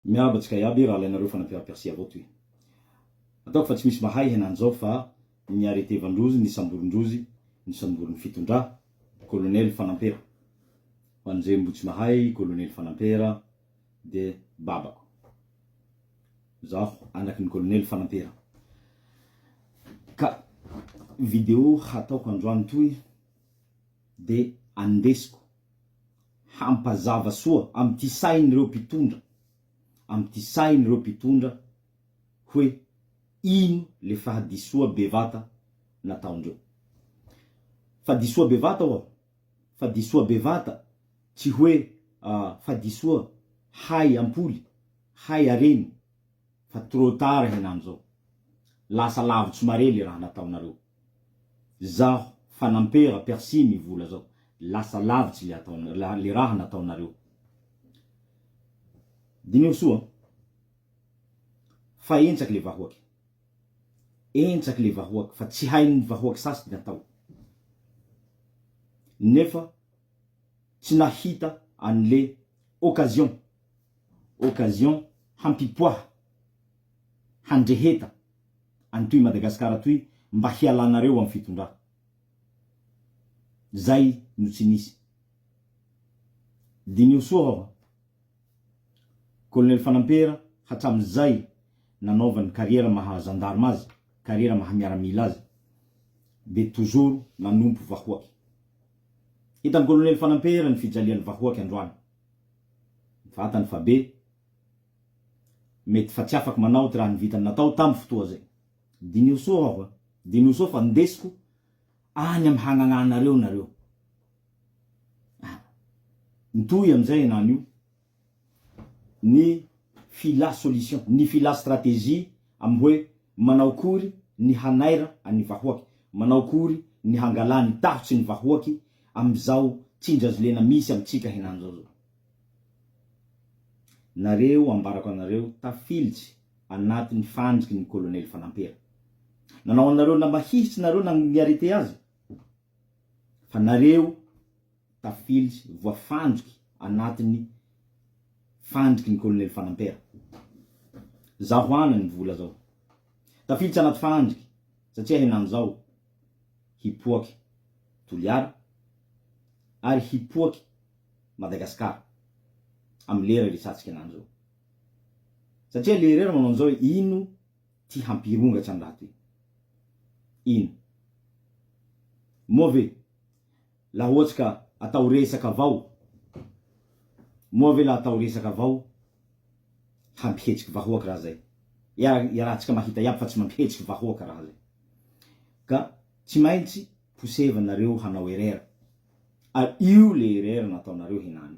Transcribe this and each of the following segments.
Miabatsika iaby raha alainareo fanampera-persia avao toy. Ataoko fa tsy misy mahay henan'izao fa ny aretevandrozy, ny samborondrozy, ny samboron'ny fitondrà, kolonely fanampera. Ho an'izay mbo tsy mahay kolonely fanampera de babako. Zaho anaky ny kolonely fanampera. Ka video hataoko androany toy de andesiko hampazava soa amy ty sain'ireo mpitondra, amy ty sain'ireo mpitondra hoe ino le fahadisoa bevata nataondreo. Fahadisoa bevata oa, fahadisoa bevata tsy hoe fahadisoa hay ampoly, hay areny, fa trop tard henany zao. Lasa lavitsy mare le raha nataonareo. Zaho fanampera persi mivola zao, lasa lavitsy le raha nataonareo. Dinio soa, fa entsaky le vahoaky. Entsaky le vahoaky, fa tsy hain'ny vahoaky sasy natao. Nefa tsy nahita an'le occasion hampipoaha, handreheta antoy Madagasikara toy mba hialanareo amy fitondrà. Zay no tsy nisy. Dinio soa aho. Kolonely fanampera hatramizay nanaovany carrière maha gendarme azy, carrière maha miaramila azy, de toujours nanompo vahoaky. Hitan'ny kolonely fanampera ny fijalian'ny vahoaky androany. Fatany fa be mety fa tsy afaky manao ty raha ny vitany natao tamy fotoa zay. Dinio soa aho. Dinio soa fa ndesiko any amy hagnananareo nareo. Ntoy amizay enany io ny fila solution, ny fila stratégie amy hoe manao kory ny hanaira any vahoaky, manao kory ny hangala ny tahotsy ny vahoaky amizao tsindrajolena misy amitsika henany zao. Nareo ambarako anareo tafilitsy anatin'ny fandriky ny kolonely fanampera. Nanao anareo na mahihitsy nareo na miarete azy, fa nareo tafilitsy voafandriky anatin'ny fandriky ny kolonely fanampera. Zaho anany vola zao. Tafilitsy anaty fandriky satria henany zao hipoaky Toliara ary hipoaky Madagasikara amy lera resatsika henany zao. Satria le rera manao an'izao ino ty hampirongatsy any raha toy. Ino? Moa la ohatsy ka atao resaky avao. Moa la atao resaky avao hampihetsiky vahoaky raha zay. Iarahantsika mahita iaby fa tsy mampihetsiky vahoaky raha zay. Ka tsy maintsy posevanareo hanao erreur. Ary io le erreur nataonareo henany.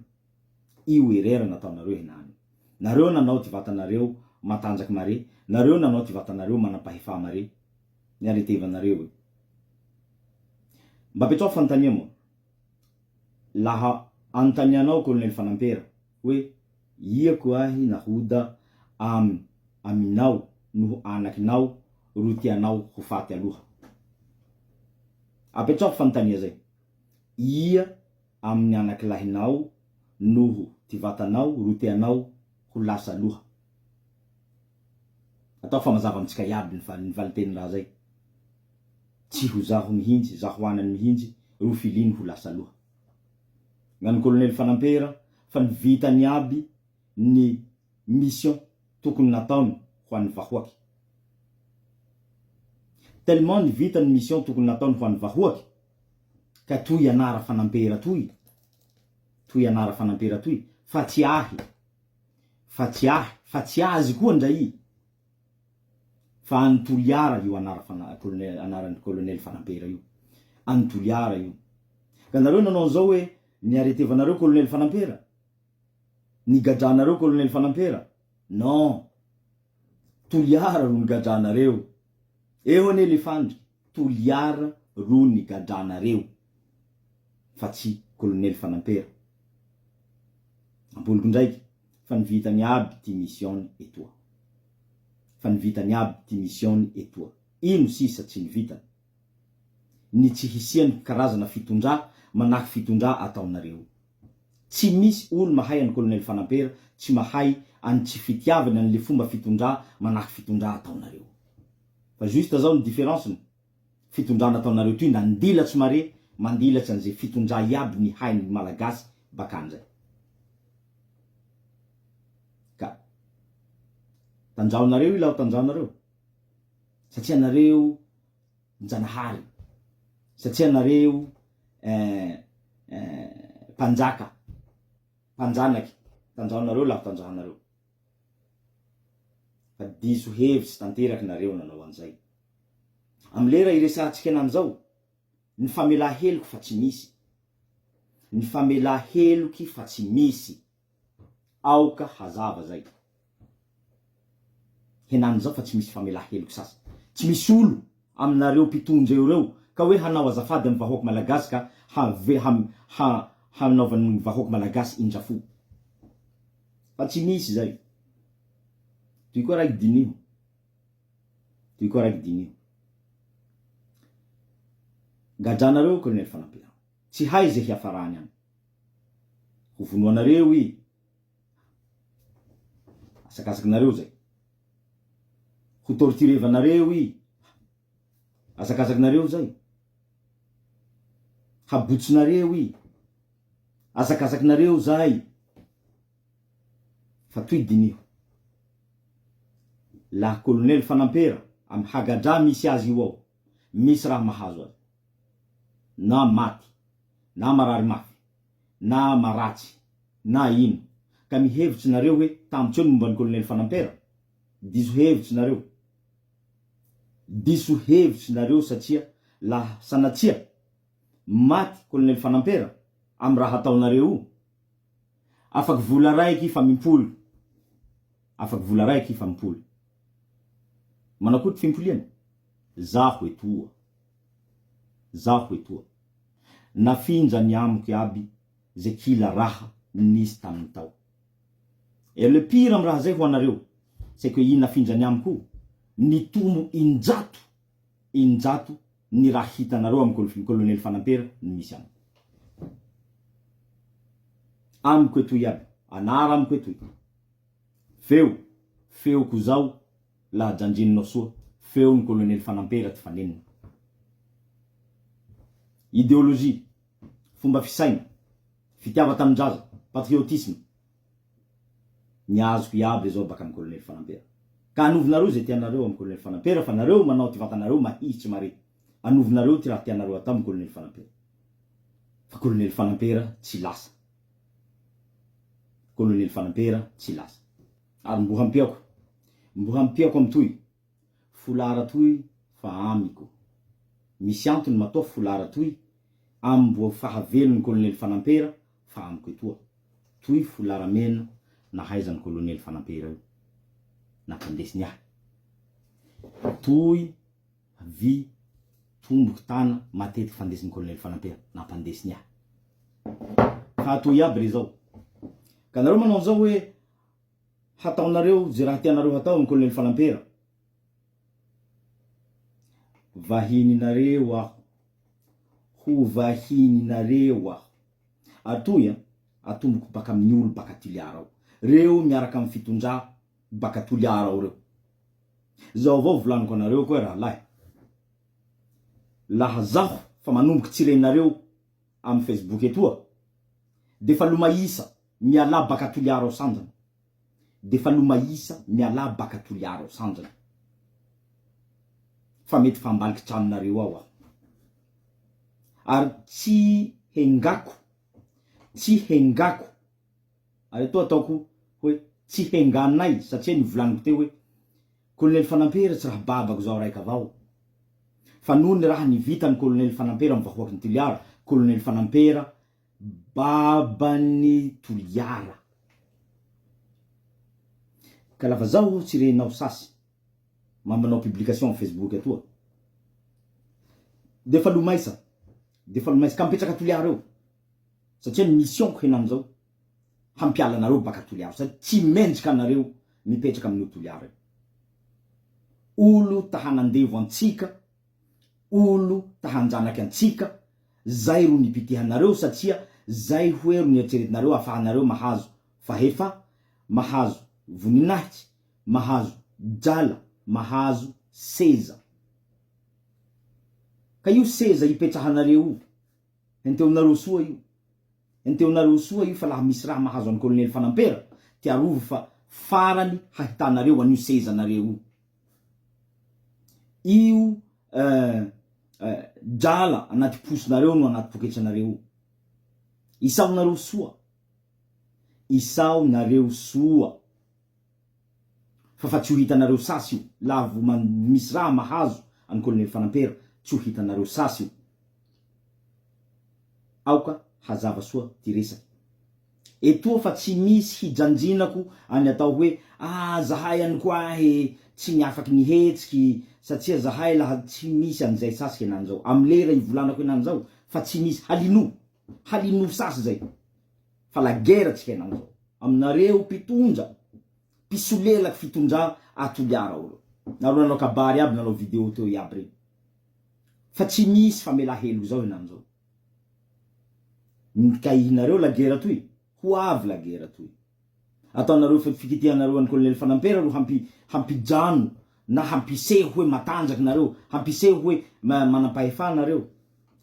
Io erreur nataonareo henany. Nareo nanao ty vatanareo matanjaky mare, nareo nanao ty vatanareo manampahefa mare. Niaretevanareo. Mba petrao fantania moa. Laha antanianao kolonely fanampera hoe iako ahy nahoda aminao noho anakinao ro tianao ho faty aloha. Apetrao fantania zay. Ia amin'ny anakilahinao noho ty vatanao ro tianao ho lasa aloha. Atao fa mazava amitsika iaby ny valiteny raha zay. Tsy ho zaho mihintsy, zaho anany mihintsy ro filiny ho lasa aloha. Ngany kolonely fanampera fa nivitany aby ny mission tokony nataony ho an'ny vahoaky. Tellement nivitany mission tokony nataony ho an'ny vahoaky ka toy anara fanampera toy. Toy anara fanampera toy. Fa tsy ahy. Fa tsy azy koa ndray. Fa Antoliara io anaran'ny kolonely fanampera io. Antoliara io. Ka nareo nanao zao hoe niaretevanareo kolonely fanampera, nigadranareo kolonely fanampera. Non. Toliara ro nigadranareo. Eo ane le fandriky. Toliara ro nigadranareo. Fa tsy kolonely fanampera. Ampoliko ndraiky fa nivitany aby ty mission etoa. Fa nivitany aby ty mission etoa. Ino sisa tsy nivitany? Ny tsy hisiany karazana fitondrà manahaky fitondrà ataonareo. Tsy misy olo mahay any colonel Fanampera, tsy mahay any tsy fitiavana an'le fomba fitondrà manahaky fitondrà ataonareo. Fa juste zao ny différence fitondrà nataonareo toy nandilatsy mare, mandilatsy an'izay fitondrà iaby ny hain'ny malagasy bakan'izay. Ka tanjaonareo ila tanjaonareo. Satria nareo njanahary. Satria nareo panjaka. Panjanaky. Tanjaonareo la tanjaonareo. Fa diso hevitsy tanteraky nareo nanao an'izay. Amlera iresahantsika an'izao, ny famela heloky fa tsy misy. Ny famela heloky fa tsy misy. Aoka hazava zay. Henany zao fa tsy misy famela heloky sasy. Tsy misy olo aminareo mpitondra reo ka hoe hanao azafady amin'ny vahoaky malagasy ka hanaovan'ny vahoaky malagasy indrafo. Fa tsy misy zay. Toy koa raiky dinio. Toy koa raiky dinio. Gadranareo colonel Fanampera. Tsy hay zay hiafarany any. Ho vonoanareo i. Asakasakinareo zay. Ho torturevanareo i. Asakasakinareo zay. Habotsonareo i. Asakasakinareo zay. Fa toy dinio. La colonel Fanampera am hagadra misy azy io ao. Misy raha mahazo azy. Na maty, na marary mafy, na maratsy, na ino. Ka mihevitsy nareo hoe tamitsy eo momba ny colonel Fanampera. Diso hevitsy nareo. Diso hevitsy nareo satria la sanatria maty colonel Fanampera am raha ataonareo. Afaky vola raiky fa mimpoly. Afaky vola raiky fa mimpoly. Manakory fimpoliana? Zaho etoa. Zaho etoa. Nafinja ny amiko iaby ze kila raha nisy tamin'ny tao. Et le pire am raha zay ho anareo, c'est que i nafinja ny amiko ny tomo injato ny raha hitanareo amin'ny colonel Fanampera ny misy amiko. Amiko etoy iaby, anara amiko etoy. Feo ko zao la janjininao soa, feo ny colonel Fanampera ty fanenina. Idéologie, fomba fisaina, fitiava tamindraza, patriotisme. Niazoko iaby zao baka amin'ny colonel Fanampera. Ka anovinareo zay tianareo amin'ny colonel Fanampera, fa nareo manao ty vatanareo mahitsy mare. Anovinareo ty raha tianareo atao amin'ny colonel Fanampera. Fa colonel Fanampera tsy lasa. Colonel Fanampera tsy lasa. Ary mbo hampiako am toy. Folara toy fa amiko. Misy antony matoa folara toy ambo fahavelon'ny colonel Fanampera fa amiko etoa. Toy folara mena nahaizan'ny colonel Fanampera io. Nampandesiny ahy. Toy vy tomboky tana matetiky fandesin'ny colonel Fanampera. Nampandesiny ahy. Fa toy iaby re zao. Ka nareo manao zao hoe hataonareo ze raha tianareo hatao amin'ny colonel Fanampera. Vahininareo aho. Ho vahininareo aho. Atoy atomboko baka amin'ny olo baka Toliara ao. Reo miaraka amin'ny fitondrà baka Toliara ao reo. Zao avao volaniko anareo koa raha lahy. Laha zaho fa manomboky tsirenareo amin'ny Facebook etoa, defa lomaisa miala baka Toliara ao sanjana. Defa lomaisa miala baka Toliara ao sanjana. Fa mety fambaliky tranonareo ao aho. Ary tsy hengako. Ary etoa ataoko hoe tsy henganay satria nivolaniko teo hoe colonel Fanampera tsy raha babako zao raiky avao. Fa noho ny raha nivitany colonel Fanampera mivahoaky ny Toliara, colonel Fanampera babany Toliara. Ka lafa zaho tsirenao sasy manao publication amin'ny Facebook atoa. Defa lomaisa ka mipetraka Toliara eo. Satria ny mission ko henany zao hampiala nareo baka Toliara. Satria tsy mendrika nareo mipetraka amin'ny Toliara. Olo tahanandevo antsika, olo tahanjanaky antsika, zay ro nipitihanareo satria zay hoe ro nieritreretinareo afahanareo mahazo fahefa, mahazo voninahitsy, mahazo drala, mahazo seza. Ka io seza ipetrahanareo enteonareo soa io. Enteonareo soa io fa laha misy raha mahazo an'ny kolonely Fanampera tiarovo fa farany hahitanareo an'io seza nareo io drala anaty posonareo no anaty poketranareo. Isaonareo soa. Isaonareo soa. Fa tsy ho hitanareo sasy io. Laha misy raha mahazo an'ny kolonely Fanampera tsy ho hitanareo sasy io. Aoka hazava soa ty resaky. Etoa fa tsy misy hijanjinako any atao hoe zahay any koa tsy miafaky nihetsiky satria zahay laha tsy misy an'izay sasy henan'izao. Amy lera ivolanako henan'izao fa tsy misy halino sasy zay. Fa la guerre tsy henan'izao. Aminareo mpitondra, mpisolelaky fitondra atoliara olo. Nareo nanao kabary aby nanao video teo iaby reny. Fa tsy misy famela helo zao henan'izao. Ka ihinareo la guerre toy, ho avy la guerre toy. Ataonareo fikitihanareo an'ny kolonely Fanampera ro hampijano na hampiseho hoe matanjaky nareo, hampiseho hoe manampahefa nareo.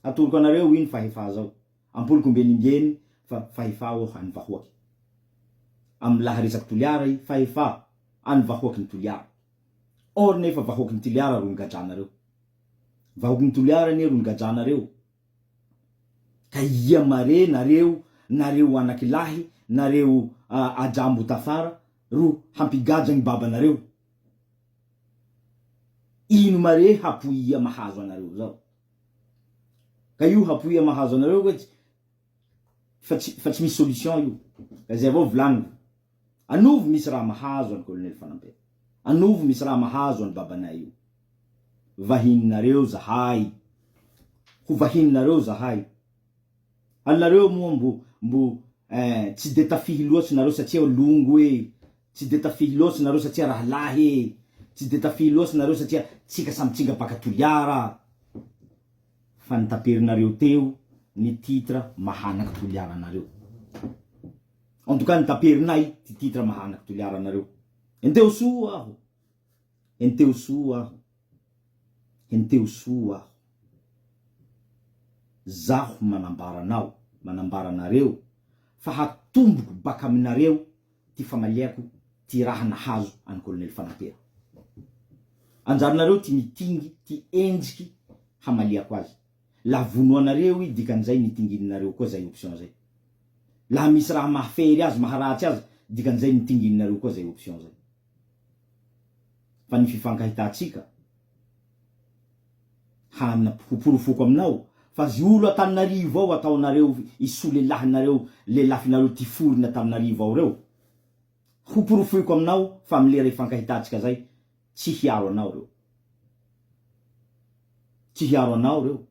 Atoroko anareo ino fahefa zao. Ampoloko mbenimbeny fa fahefa o hany vahoaky. Amy laha resaky toliara i fahefa any vahoaky ny toliara. Or nefa vahoaky ny toliara ro ngadranareo. Vahoaky ny toliara ne ro ngadranareo. Ka ia mare nareo anakilahy, nareo ajambo tafara ro hampigaja ny babanareo. Ino mare hapoia mahazo anareo zao. Ka io hapoia mahazo anareo hoe fa tsy misy solution io. Ka zay avao volaniko. Anovo misy raha mahazo an'ny kolonely Fanampera. Anovo misy raha mahazo an'ny babanay io. Vahininareo zahay. Ho vahininareo zahay. Anareo moa mbo tsy de tafihy loatsy nareo satria longo tsy de tafihy loatsy nareo satria raha lahy tsy de tafihy loatsy nareo satria tsika samy tsinga baka toliara. Fa nitaperinareo teo ny titre mahanaky toliara nareo. En tout cas nitaperinay ty titre mahanaky toliara nareo. Enteo soa aho. Enteo soa aho. Enteo soa aho. Zaho manambaranareo fa hatomboko baka aminareo ty famaliako ty raha nahazo an'ny kolonely Fanampera. Anjarinareo ty mitingy ty enjiky hamaliako azy. La vonoanareo i dikan'izay nitingininareo koa zay option zay. Laha misy raha mahafery azy, maharatsy azy, dikan'izay nitingininareo koa zay option zay. Fa ny fifankahitatsika hoporofoko aminao fa zy olo ataninarivo ao ataonareo isolelahinareo lelafinareo ty foriny ataninarivo ao reo. Hoporofoko aminao fa amilera ifankahitatsika zay tsy hiaro anao reo. Tsy hiaro anao reo.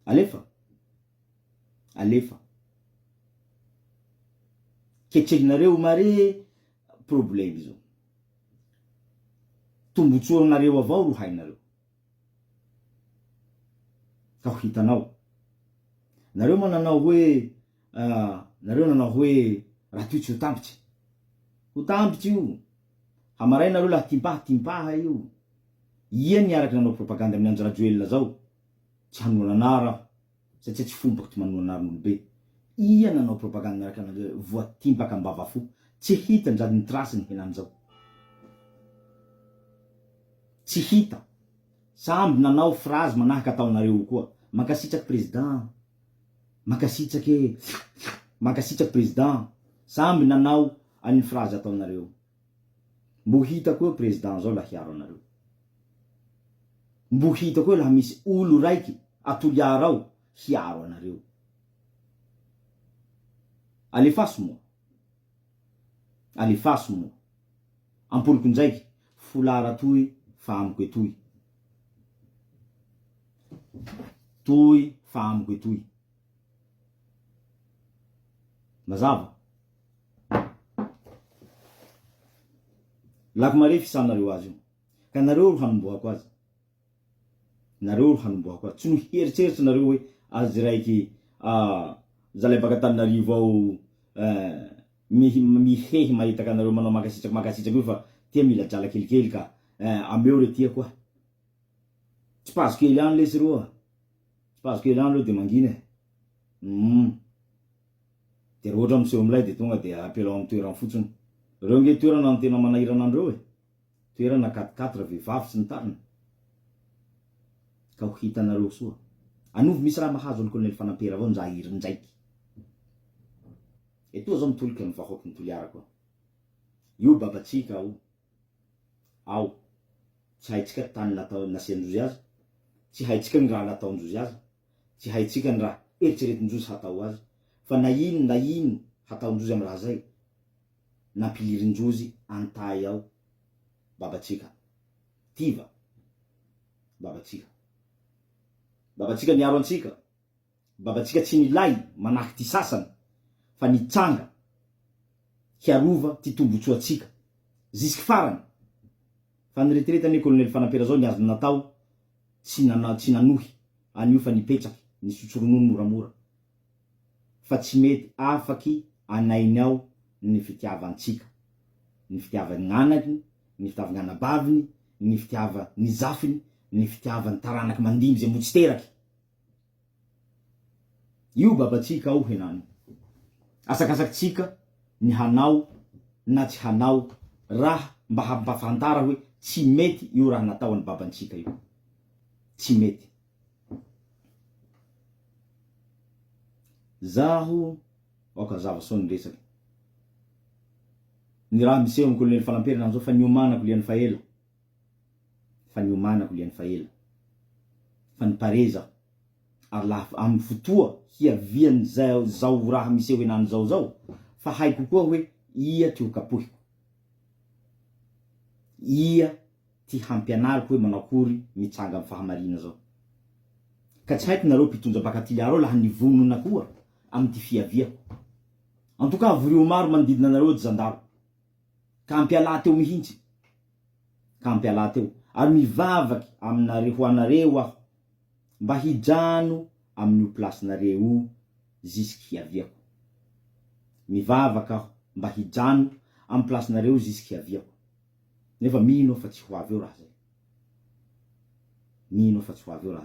Alefa. Alefa. Ketrehinareo mare problème zao. Tombotsoa nareo avao ro hainareo. Ka ho hitanao. Nareo mananao hoe raha toy tsy ho tambitsy. Ho tambitsy io. Hamaray nareo laha timpaha io. Ia niaraky nanao propaganda amin'ny Andry Rajoelina zao. Tsy hanoana anara satria tsy fompako ty manoana anara'olobe. Ia nanao propaganda miaraky anareo voatimpaka ambava fo. Tsy hita ndrady ny trasy ny henan'izao. Tsy hita. Samby nanao phrase manahaky ataonareo koa. Makasitraky président. Makasitraky président. Samby nanao any phrase ataonareo. Mbo hita koa président zao la hiaro anareo. Mbo hita koa laha misy olo raiky atoliara ao hiaro anareo. Alefaso moa. Alefaso moa. Ampoloko ndraiky folara toy fa amiko etoy. Toy fa amiko etoy. Mazava. Lako mare fisanareo azy io. Ka nareo ro hanombohako azy. Nareo ro hanombohako azy. Tsy no hieritseritsy nareo hoe azy raiky zalay baka Tananarivo ao mihehy mahita kanareo manao makasitraky io fa tia mila jala kelikely ka ameo re tia koa tsy pazo kely any lesy roa tsy pazo kely any reo de mangina de roatra amseho amilay de tonga de apelao amy toerana fotsiny reo nge toerana tena manahirana andreo toerana 4-4 vehivavy sy ny tariny ka ho hitanareo soa anovy misy raha mahazo ny Colonel Fanampera avao njahiry ndraiky etoa zao mitolika ny vahoaky ny Toliara koa io babatsika ao tsy haitsika tany nasiandrozy azy tsy haitsika ny raha nataondrozy azy tsy haitsika ny raha eritreretindrozy hatao azy fa na ino hataondrozy amy raha zay nampilirindrozy antay ao babatsika tiva babatsika niaro antsika babatsika tsy nilay manahaky ty sasany fa nitsanga hiarova ty tombotsoatsika jusque farany fa niretreta Colonel Fanampera zao niazo natao tsy nanohy anio fa nipetraky nisotsoronony moramora fa tsy mety afaky anainy ao ny fitiavantsika ny fitiavany gn'anakiny ny fitiavany anabaviny ny fitiava ny zafiny ny fitiavany taranaky mandimby zay mbo tsy teraky io babatsika ao henany asakasakytsika ny hanao na tsy hanao raha mba hampafantara hoe tsy mety io raha natao any babantsika io tsy mety zaho oka zava soa ny resaky ny raha miseho amy Colonel Fanampera nanzao fa niomanako liany faela fa nipareza ary laha amy fotoa hiaviany zao raha miseho henany zao fa haiko koa hoe ia ty ho kapohiko ia ty hampianariko hoe manao akory mitsanga amy fahamarina zao ka tsy haiko nareo mpitondra baka Toliara laha nivonona koa amy ty fiaviako en tout cas vorio maro manodidina nareo zandaro ka ampiala teo mihintsy ary mivavaky aminareo ho anareo aho mba hijano amin'io placenareo jusque hiaviako mivavaky aho mba hijano amy placenareo jusque hiaviako nefa mino fa tsy ho avy eo raha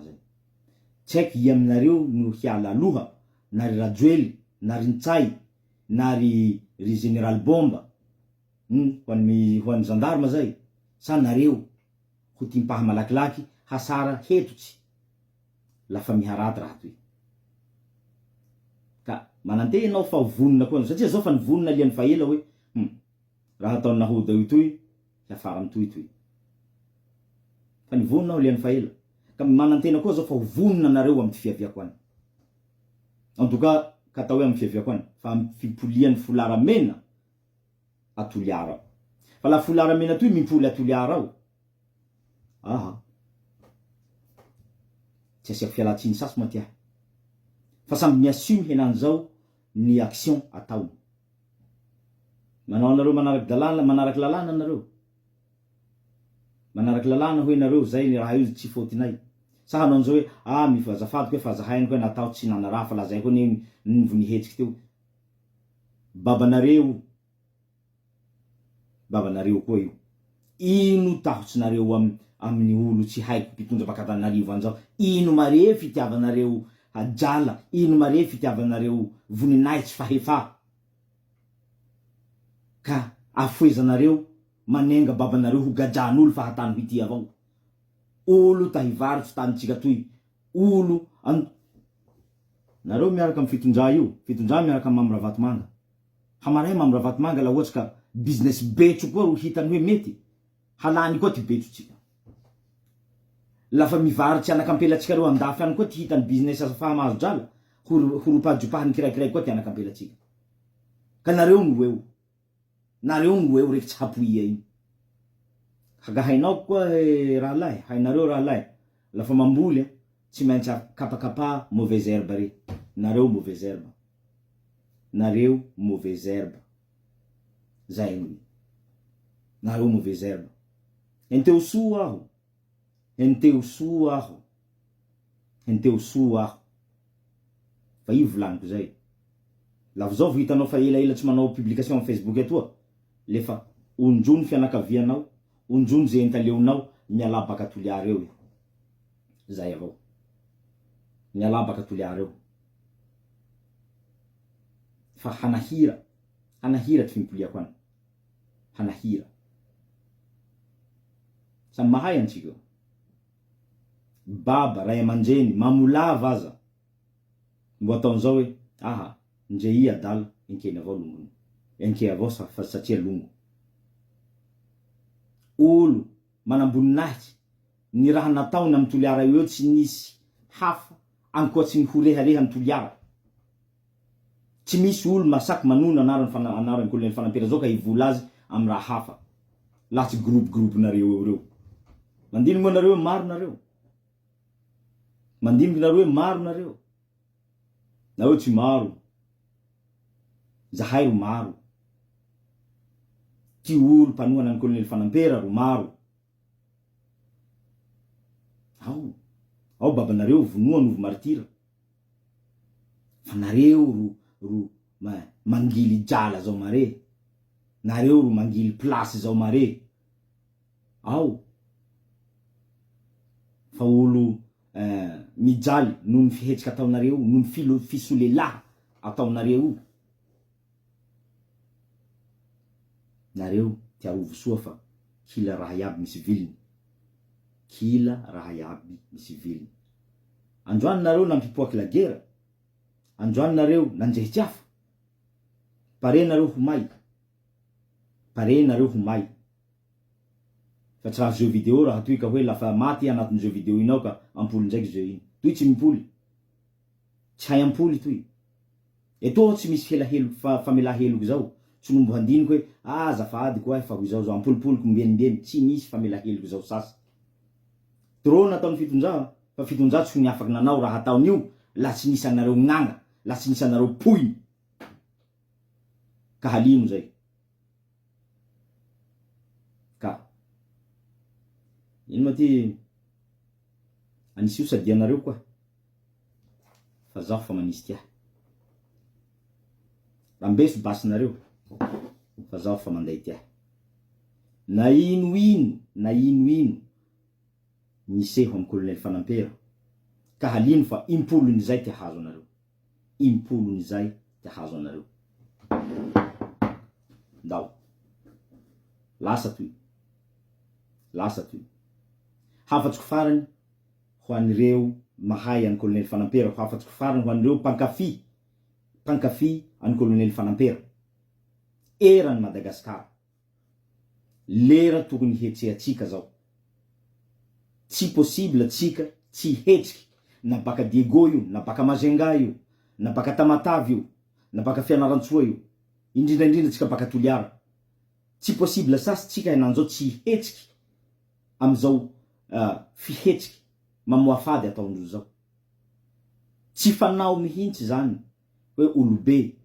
zay tsy haiko i aminareo no hiala aloha na ry Rajoely na ry Ntsay na ry General Bomba ho an'ny gendarme zay sa nareo ho timpaha malakilaky hasara hetotsy lafa miharaty raha toy ka manante enao fa vonona koa satria zao fa nivonona liany faela hoe raha ataony nahoda io toy hiafara amy toy fa nivonona aho liany faela ka manantena koa zao fa vonona nareo amy ty fiaviako any en tout cas ka atao hoe amy fiaviako any fa amy fipoliany Folaramena a Toliara fa la Folaramena toy mimpoly a Toliara ao tsy asiako fialatsiny sasy maty ahy fa samby miassume henany zao ny action ataony manao anareo manaraky lalàna hoe nareo zay ny raha io tsy fôtinay sa hanao anzao hoe mifazafady koe fa zahainy koe natao tsy nanaraha fa lazay koa nivo nihetsiky teo babanareo koa io ino tahotsinareo amin'ny olo tsy haiko mpitondra baka Tananarivo anzao ino mare fitiavanareo ajala ino mare fitiavanareo voninay tsy fahefa ka afoezanareo manenga babanareo ho gajan'olo fa hatany ho ity avao olo tahivarotsy tanitsika toy olo nareo miaraka amy fitondra miaraka amy Mamoravatomanga hamaray Mamoravatomanga la ohatsy ka business betso koa ro hitany hoe mety halany koa ty betsotsika lafa mivarotsy anakampelatsika reo andafy any koa ty hitany business fa mahazo drala horopadropahany kiraikiray koa ty anakampelatsika ka nareo no eo reky tsy hapoia iny hagahainao koa hainareo raha lay lafa mamboly tsy maintsy kapakapa mauvaise herbe re nareo mauvaise herbe zay nareo mauvaise herbe enteo soa aho fa io volaniko zay La zao vao hitanao fa ela tsy manao publication amin'ny Facebook etoa, lefa onjony fianakavianao, onjony zay entaleonao miala baka toliara eo. Zay avao. Miala baka toliara eo. Fa hanahira ty fimpoliako any. Hanahira. Samy mahay antsika. Baba, ray aman-dreny, mamolava aza. Mbo ataon'izao hoe, aha, ndre i adala, enkeny avao longony. Enkeny avao satria longo. Olo manamboninahitsy, ny raha nataony amin'ny toliara eo tsy nisy hafa ankoatsy ny horehareha amin'ny toliara. Tsy misy olo masaky manona anarany Colonel Fanampera zao ka hivola azy amin'ny raha hafa. Latsy groupe nareo eo reo. Mandino moa nareo maro nareo. Mandiniky nareo maro nareo. Na tsy maro. Zahay ro maro. Ty olo mpanohana ny Colonel Fanampera ro maro. Ao babanareo vonoa novo martira. Fa nareo ro mangily jala zao mare. Nareo ro mangily place zao mare. Ao. Fa olo mijaly noho ny fihetsiky ataonareo, noho ny fisolelaha ataonareo. Nareo tiarovo soa fa kila raha iaby misy viliny. Kila raha iaby misy viliny. Androany nareo nampipoaky la gera. Androany nareo nanjehitsy hafa. Pare nareo homay. Pare nareo homay. Fa tsy raha jeu vidéo raha toy ka hoe lafa maty anatin'ny jeu vidéo inao ka ampoly ndraiky jeu iny. Toy tsy mimpoly. Tsy hay ampoly toy. Eto tsy misy helahelo famelaheloko zao. Tsy nombo handiniko hoe azafady koa fa hoy zao ampolipoliko mbenimbendy. Tsy misy famelaheloko zao sasy. Trop nataony fitonja, fa fitonja tsy ny afaky nanao raha ataon'io, la tsy nisy anareo gnanga, la tsy nisy anareo poy. Ka halino zay. Ka ino ma ty anisy io sady anareo koa. Fa zaho fa manisy tia. Rambeso basinareo. Fa zaho fa manday tia. Na ino miseho amin'ny Colonel Fanampera. Ka halino fa impolony zay ty hazo anareo. Impolony zay ty hazo anareo. Ndao. Lasa toy. Lasa toy. Hafatsiko farany ho anireo mahay an'ny Colonel Fanampera. Hafatsiko farany ho anireo pankafy an'ny Colonel Fanampera. Eran'ny Madagasikara. Lera tokony hetsehatsika zao. Tsy possible tsika tsy hetsiky na baka Diego io, na baka Mazenga io, na baka Tamatavy io, na baka Fianarantsoa io, indrindra tsika baka Toliara. Tsy possible sasy tsika henanjao tsy hetsiky amizao fihetsiky mamoafady ataondro zao. Tsy fanao mihintsy zany hoe olobe.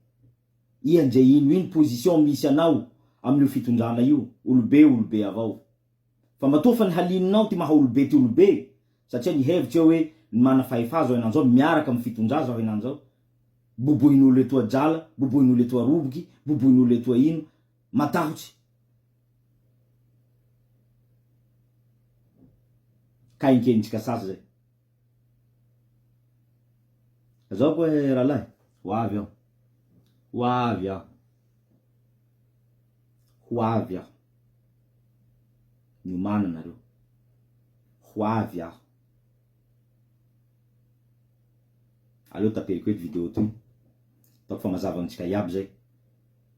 Iha nje ino position misy anao amin'io fitondrana io, olobe avao. Fa matoa fa ny halinonao ty maha olobe ty olobe, satria ny hevitsy eo hoe mana fahefazo henanjao miaraka amin'ny fitondra zao henanjao. Bobohin'olo etoa jala, bobohin'olo etoa roboky, bobohin'olo etoa ino, matahotsy. Kainkenitsika sasy zay. Zao koa rahalahy, hoavy aho. Hoavy aho. Hoavy aho. Niomana nareo. Hoavy aho. Aleo taperiko eto video toy. Taoko fa mazava antsika iaby zay.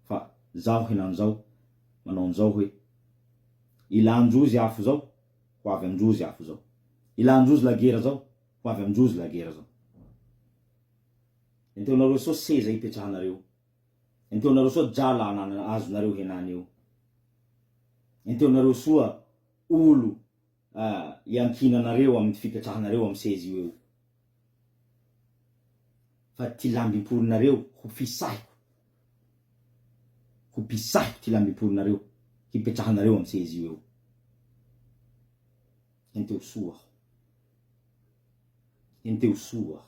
Fa zaho henanjao manao anjao hoe ilandrozy afo zao, hoavy androzy afo zao. Ilandrozy lagera zao, hoavy androzy lagera zao. Enteo nareo soa seza ipetrahanareo. Enteo nareo soa jala azo nareo henany eo. Enteo nareo soa olo iankinanareo amin'ny fipetrahanareo amin'ny seza io eo. Fa ty lambim-poronareo ho fisahiko. Ho pisahiko ty lambim-poronareo hipetrahanareo amin'ny seza io eo. Enteo soa. Enteo soa.